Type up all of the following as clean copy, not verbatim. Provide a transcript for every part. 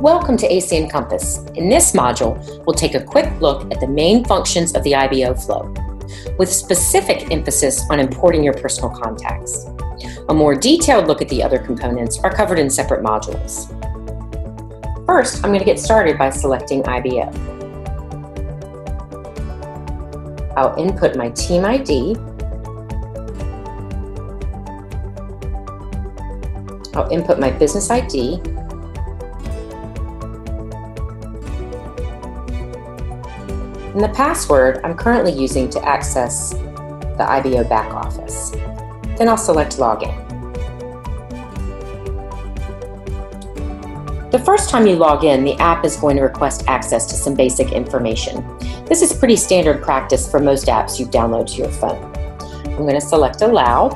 Welcome to AC Encompass. In this module, we'll take a quick look at the main functions of the IBO flow, with specific emphasis on importing your personal contacts. A more detailed look at the other components are covered in separate modules. First, I'm going to get started by selecting IBO. I'll input my team ID. I'll input my business ID. And the password I'm currently using to access the IBO back office. Then I'll select Login. The first time you log in, the app is going to request access to some basic information. This is pretty standard practice for most apps you download to your phone. I'm going to select Allow.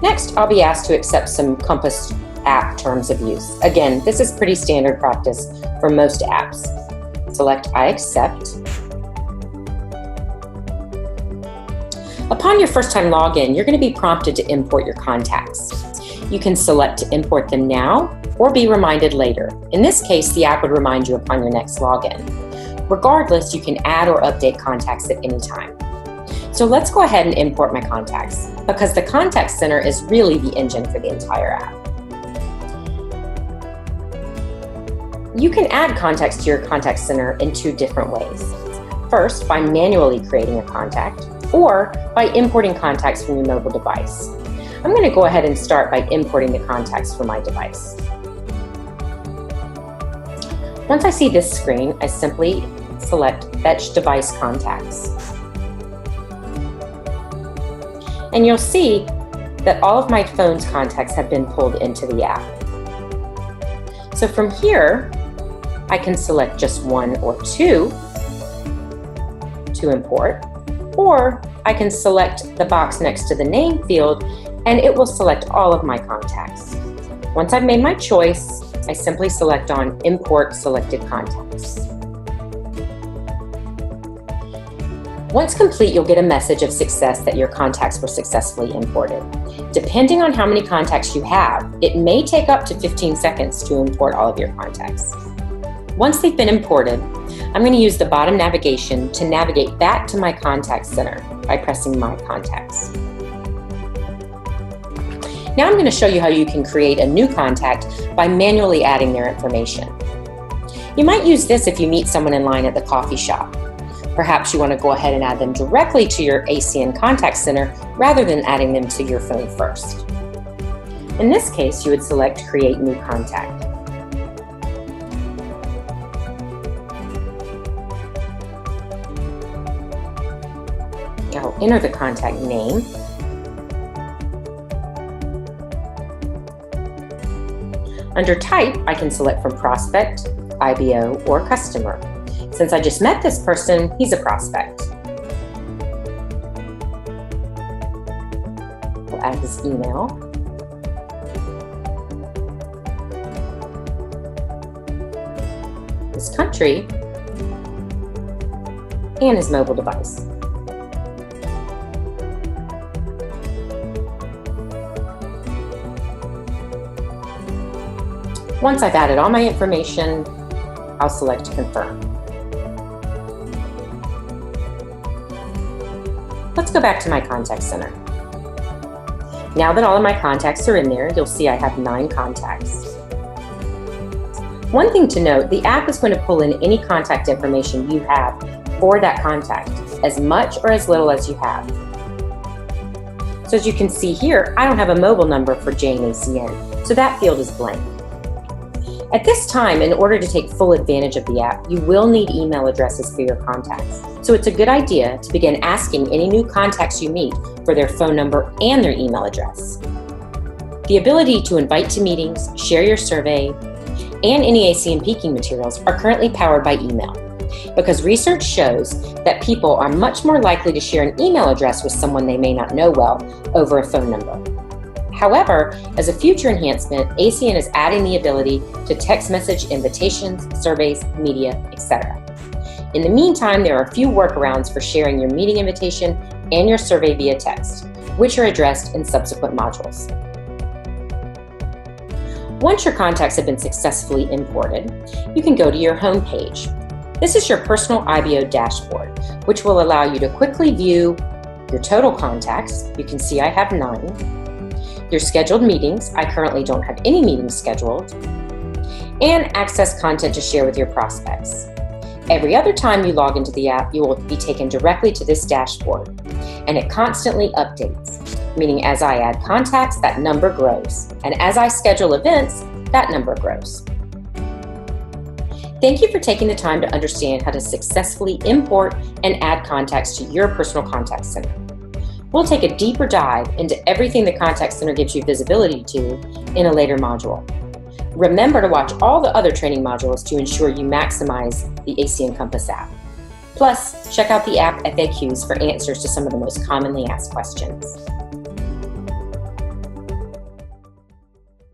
Next, I'll be asked to accept some Compass app terms of use. Again, this is pretty standard practice for most apps. Select I accept. Upon your first time login, you're going to be prompted to import your contacts. You can select to import them now or be reminded later. In this case, the app would remind you upon your next login. Regardless, you can add or update contacts at any time. So let's go ahead and import my contacts, because the contact center is really the engine for the entire app. You can add contacts to your contact center in two different ways. First, by manually creating a contact, or by importing contacts from your mobile device. I'm going to go ahead and start by importing the contacts from my device. Once I see this screen, I simply select Fetch Device Contacts. And you'll see that all of my phone's contacts have been pulled into the app. So from here, I can select just one or two to import, or I can select the box next to the name field and it will select all of my contacts. Once I've made my choice, I simply select on Import Selected Contacts. Once complete, you'll get a message of success that your contacts were successfully imported. Depending on how many contacts you have, it may take up to 15 seconds to import all of your contacts. Once they've been imported, I'm going to use the bottom navigation to navigate back to my contact center by pressing My Contacts. Now I'm going to show you how you can create a new contact by manually adding their information. You might use this if you meet someone in line at the coffee shop. Perhaps you want to go ahead and add them directly to your ACN contact center rather than adding them to your phone first. In this case, you would select Create New Contact. I'll enter the contact name. Under Type, I can select from Prospect, IBO, or Customer. Since I just met this person, he's a prospect. We'll add his email. His country, and his mobile device. Once I've added all my information, I'll select Confirm. Let's go back to my contact center. Now that all of my contacts are in there, you'll see I have 9 contacts. One thing to note, the app is going to pull in any contact information you have for that contact, as much or as little as you have. So as you can see here, I don't have a mobile number for Jane ACN, so that field is blank. At this time, in order to take full advantage of the app, you will need email addresses for your contacts. So it's a good idea to begin asking any new contacts you meet for their phone number and their email address. The ability to invite to meetings, share your survey, and any ACN peaking materials are currently powered by email, because research shows that people are much more likely to share an email address with someone they may not know well over a phone number. However, as a future enhancement, ACN is adding the ability to text message invitations, surveys, media, etc. In the meantime, there are a few workarounds for sharing your meeting invitation and your survey via text. which are addressed in subsequent modules. Once your contacts have been successfully imported, you can go to your home page. This is your personal IBO dashboard, which will allow you to quickly view your total contacts. You can see I have 9. Your scheduled meetings. I currently don't have any meetings scheduled. And access content to share with your prospects. Every other time you log into the app, you will be taken directly to this dashboard, and it constantly updates, meaning as I add contacts, that number grows, and as I schedule events, that number grows. Thank you for taking the time to understand how to successfully import and add contacts to your personal contact center. We'll take a deeper dive into everything the contact center gives you visibility to in a later module. Remember to watch all the other training modules to ensure you maximize the AC Encompass app. Plus, check out the app FAQs for answers to some of the most commonly asked questions.